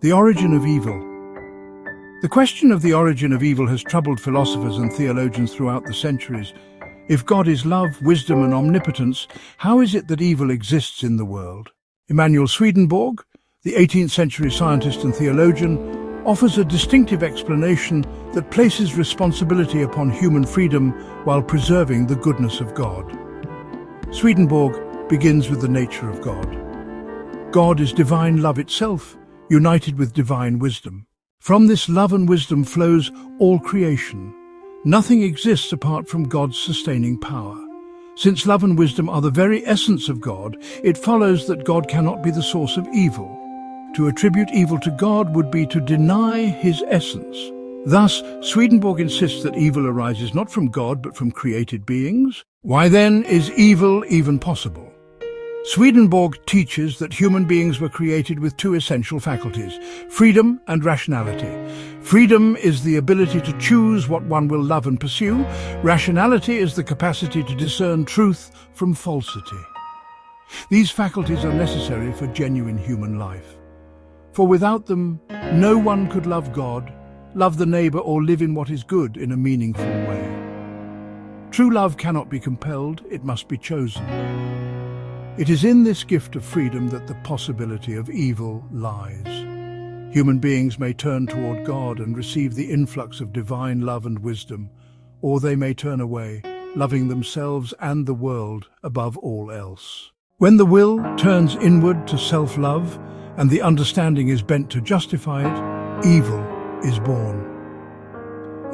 The origin of evil. The question of the origin of evil has troubled philosophers and theologians throughout the centuries. If God is love, wisdom and omnipotence, how is it that evil exists in the world? Emanuel Swedenborg, the 18th century scientist and theologian, offers a distinctive explanation that places responsibility upon human freedom while preserving the goodness of God. Swedenborg begins with the nature of God. God is divine love itself, united with divine wisdom. From this love and wisdom flows all creation. Nothing exists apart from God's sustaining power. Since love and wisdom are the very essence of God, it follows that God cannot be the source of evil. To attribute evil to God would be to deny his essence. Thus, Swedenborg insists that evil arises not from God but from created beings. Why then is evil even possible? Swedenborg teaches that human beings were created with two essential faculties, freedom and rationality. Freedom is the ability to choose what one will love and pursue. Rationality is the capacity to discern truth from falsity. These faculties are necessary for genuine human life. For without them, no one could love God, love the neighbor, or live in what is good in a meaningful way. True love cannot be compelled, it must be chosen. It is in this gift of freedom that the possibility of evil lies. Human beings may turn toward God and receive the influx of divine love and wisdom, or they may turn away, loving themselves and the world above all else. When the will turns inward to self-love and the understanding is bent to justify it, evil is born.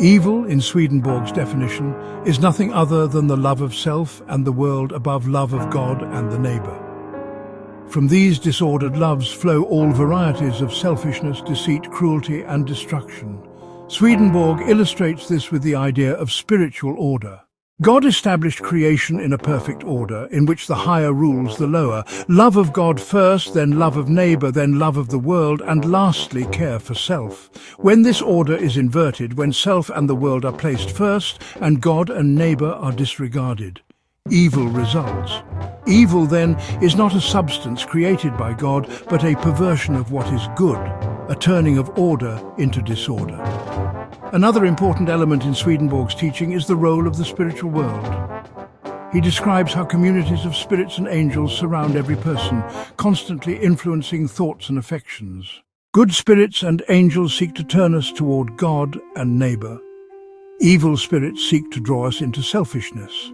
Evil, in Swedenborg's definition, is nothing other than the love of self and the world above love of God and the neighbor. From these disordered loves flow all varieties of selfishness, deceit, cruelty and destruction. Swedenborg illustrates this with the idea of spiritual order. God established creation in a perfect order, in which the higher rules the lower. Love of God first, then love of neighbor, then love of the world, and lastly care for self. When this order is inverted, when self and the world are placed first, and God and neighbor are disregarded, evil results. Evil, then, is not a substance created by God, but a perversion of what is good, a turning of order into disorder. Another important element in Swedenborg's teaching is the role of the spiritual world. He describes how communities of spirits and angels surround every person, constantly influencing thoughts and affections. Good spirits and angels seek to turn us toward God and neighbor. Evil spirits seek to draw us into selfishness.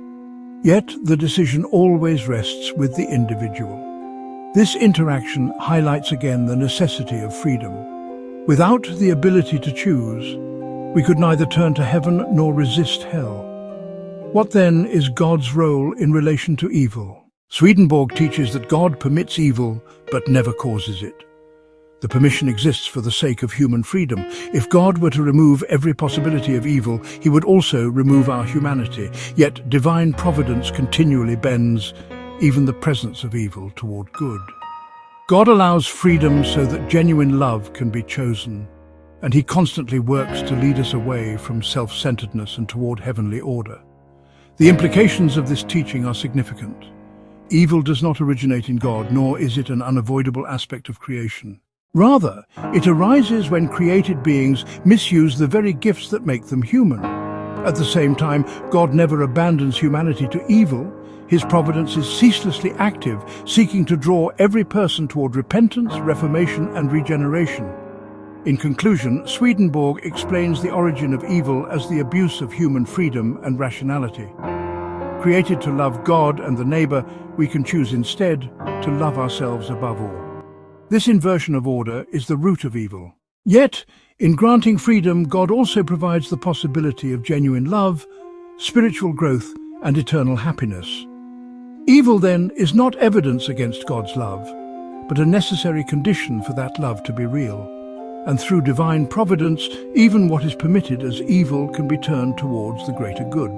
Yet the decision always rests with the individual. This interaction highlights again the necessity of freedom. Without the ability to choose, we could neither turn to heaven nor resist hell. What then is God's role in relation to evil? Swedenborg teaches that God permits evil but never causes it. The permission exists for the sake of human freedom. If God were to remove every possibility of evil, he would also remove our humanity. Yet divine providence continually bends even the presence of evil toward good. God allows freedom so that genuine love can be chosen, and he constantly works to lead us away from self-centeredness and toward heavenly order. The implications of this teaching are significant. Evil does not originate in God, nor is it an unavoidable aspect of creation. Rather, it arises when created beings misuse the very gifts that make them human. At the same time, God never abandons humanity to evil. His providence is ceaselessly active, seeking to draw every person toward repentance, reformation, and regeneration. In conclusion, Swedenborg explains the origin of evil as the abuse of human freedom and rationality. Created to love God and the neighbor, we can choose instead to love ourselves above all. This inversion of order is the root of evil. Yet, in granting freedom, God also provides the possibility of genuine love, spiritual growth, and eternal happiness. Evil, then, is not evidence against God's love, but a necessary condition for that love to be real. And through divine providence, even what is permitted as evil can be turned towards the greater good.